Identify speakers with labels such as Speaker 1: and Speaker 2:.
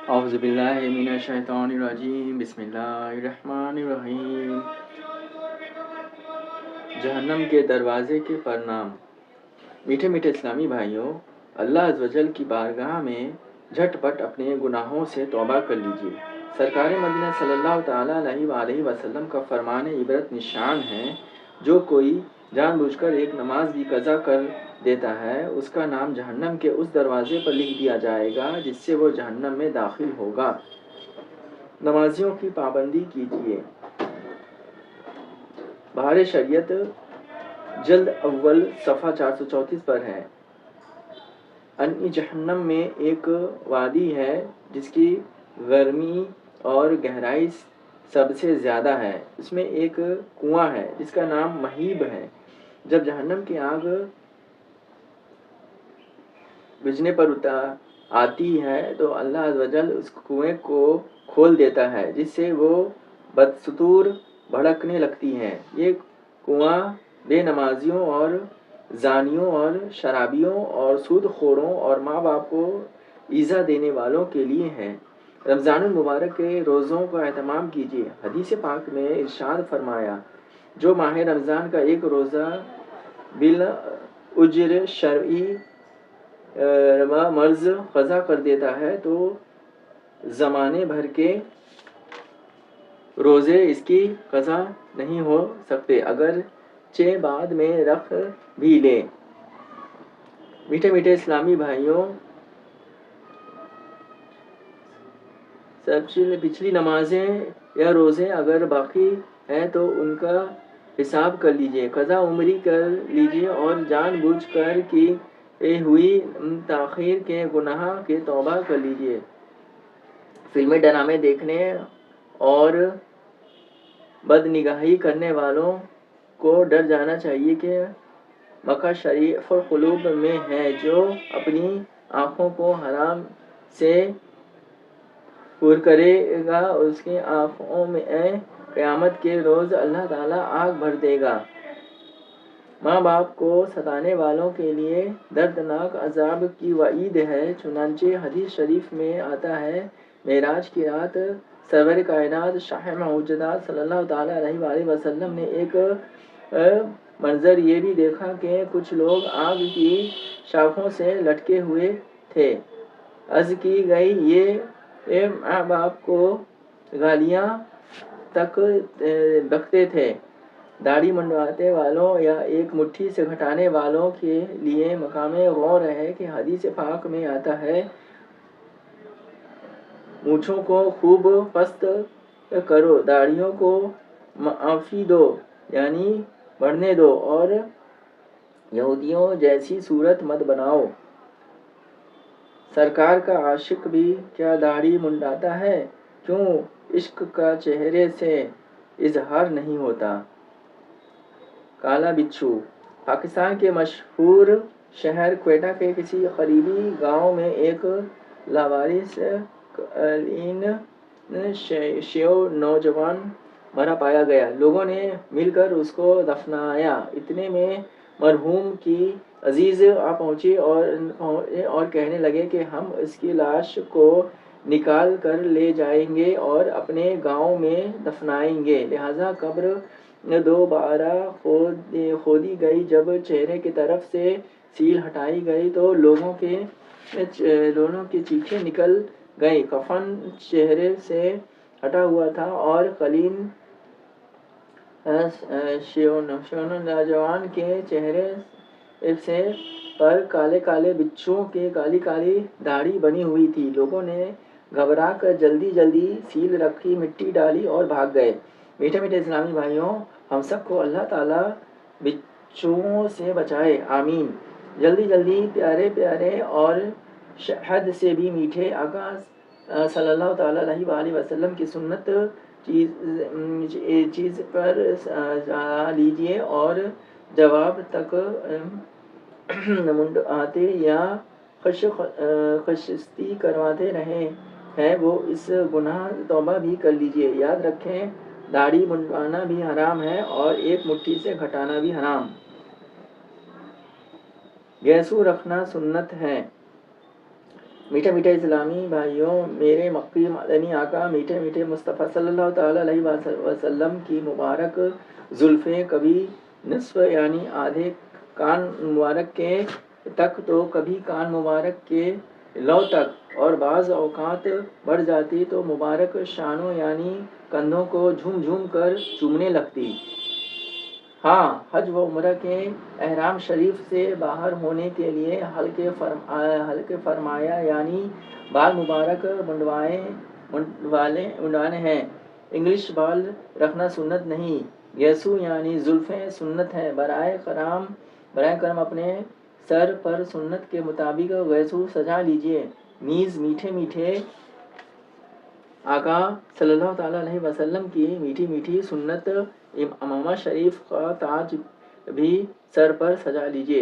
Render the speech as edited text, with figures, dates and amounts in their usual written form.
Speaker 1: اعوذ باللہ من الشیطان الرجیم، بسم اللہ الرحمن الرحیم۔ جہنم کے دروازے کے پرنام۔ میٹھے میٹھے اسلامی بھائیوں، اللہ عز و جل کی بارگاہ میں جھٹ پٹ اپنے گناہوں سے توبہ کر لیجیے۔ سرکار مدینہ صلی اللہ تعالیٰ علیہ وآلہ وسلم کا فرمان عبرت نشان ہے، جو کوئی جان بوجھ کر ایک نماز بھی قضا کر دیتا ہے، اس کا نام جہنم کے اس دروازے پر لکھ دیا جائے گا جس سے وہ جہنم میں داخل ہوگا۔ نمازیوں کی پابندی کیجیے۔ بہار شریعت جلد اول صفحہ 434 پر ہے۔ ان جہنم میں ایک وادی ہے جس کی گرمی اور گہرائی سب سے زیادہ ہے، اس میں ایک کنواں ہے جس کا نام مہیب ہے۔ جب جہنم کی آگ بجھنے پر آتی ہے تو اللہ عز و جل اس کنویں کو کھول دیتا ہے جس سے وہ بدستور بھڑکنے لگتی ہے۔ یہ کنواں بے نمازیوں اور زانیوں اور شرابیوں اور سود خوروں اور ماں باپ کو ایذا دینے والوں کے لیے ہے۔ رمضان المبارک کے روزوں کا اہتمام کیجیے۔ حدیث پاک میں ارشاد فرمایا، جو ماہ رمضان کا ایک روزہ بالاجر شرعی مرض قضا کر دیتا ہے تو زمانے بھر کے روزے اس کی قضا نہیں ہو سکتے، اگر بعد میں رکھ بھی لے۔ میٹھے میٹھے اسلامی بھائیوں، پچھلی نمازیں یا روزے اگر باقی ہیں تو ان کا حساب کر لیجئے، قضا عمری کر لیجئے اور جان بوجھ کر کی ہوئی تاخیر کے گناہ کی توبہ کر لیجئے۔ فلمیں ڈرامے دیکھنے اور بد نگاہی کرنے والوں کو ڈر جانا چاہیے کہ مکہ شریف قلوب میں ہے، جو اپنی آنکھوں کو حرام سے پر کرے گا، اس کی آنکھوں میں قیامت کے روز اللہ تعالیٰ آگ بھر دے گا۔ ماں باپ کو ستانے والوں کے لیے دردناک عذاب کی وعید ہے، چنانچہ حدیث شریف میں آتا ہے، معراج کی رات سرور کائنات شاہ موجودات صلی اللہ تعالیٰ علیہ وآلہ وسلم نے ایک منظر یہ بھی دیکھا کہ کچھ لوگ آگ کی شاخوں سے لٹکے ہوئے تھے۔ عرض کی گئی، یہ ماں باپ کو گالیاں تک بکتے تھے۔ داڑھی منڈوانے والوں یا ایک مٹھی سے گھٹانے والوں کے لیے مقام غور ہے کہ حدیث پاک میں آتا ہے، مونچھوں کو خوب پست کرو، داڑھیوں کو معافی دو یعنی بڑھنے دو، اور یہودیوں جیسی صورت مت بناؤ۔ سرکار کا عاشق بھی کیا داڑھی منڈاتا ہے؟ کیوں عشق کا چہرے سے اظہار نہیں ہوتا؟ کالا بچھو۔ پاکستان کے مشہور شہر کوئٹہ کے کسی قریبی گاؤں میں ایک لاوارث کلین شیو نوجوان مرا پایا گیا۔ لوگوں نے مل کر اس کو دفنایا۔ اتنے میں مرحوم کی عزیز آ پہنچے اور کہنے لگے کہ ہم اس کی لاش کو نکال کر لے جائیں گے اور اپنے گاؤں میں دفنائیں گے، لہٰذا قبر دوبارہ کھودی گئی۔ جب چہرے کی طرف سے سیل ہٹائی گئی تو لوگوں کی چیخیں نکل گئیں۔ کفن چہرے سے ہٹا ہوا تھا اور کلین شیو نوجوان کے چہرے سے پر کالے کالے بچھوؤں کی کالی کالی داڑھی بنی ہوئی تھی۔ لوگوں نے گھبرا کر جلدی جلدی سیل رکھی، مٹی ڈالی اور بھاگ گئے۔ میٹھے میٹھے اسلامی بھائیوں، ہم سب کو اللہ تعالیٰ بچھوؤں سے بچائے، آمین۔ جلدی جلدی پیارے پیارے اور شہد سے بھی میٹھے آقا صلی اللہ تعالیٰ علیہ وآلہ وسلم کی سنت چیز پر لیجئے اور جواب تک منڈواتے یا خشستی کرواتے رہے ہیں، وہ اس گناہ توبہ بھی کر لیجئے۔ یاد رکھیں، داڑھی منڈوانا بھی حرام ہے اور ایک مٹھی سے گھٹانا بھی حرام۔ گیسو رکھنا سنت ہے۔ میٹھے میٹھے اسلامی بھائیوں، میرے مکی مدنی آقا میٹھے میٹھے مصطفیٰ صلی اللہ تعالیٰ علیہ وسلم کی مبارک زلفیں کبھی نصف یعنی آدھے کان مبارک کے تک تو کبھی کان مبارک کے لو تک، اور بعض اوقات بڑھ جاتی تو مبارک شانوں یعنی کندھوں کو جھوم جھوم کر چومنے لگتی۔ ہاں، حج و عمرہ کے احرام شریف سے باہر ہونے کے لیے حلق فرمایا یعنی بال مبارک منڈوانے ہیں۔ انگلش بال رکھنا سنت نہیں۔ گیسو یعنی زلفیں سنت ہے۔ برائے کرم اپنے سر پر سنت کے مطابق گیسو سجا لیجئے۔ نیز میٹھے میٹھے آقا صلی اللہ تعالیٰ علیہ وسلم کی میٹھی میٹھی سنت امامہ شریف کا تاج بھی سر پر سجا لیجئے۔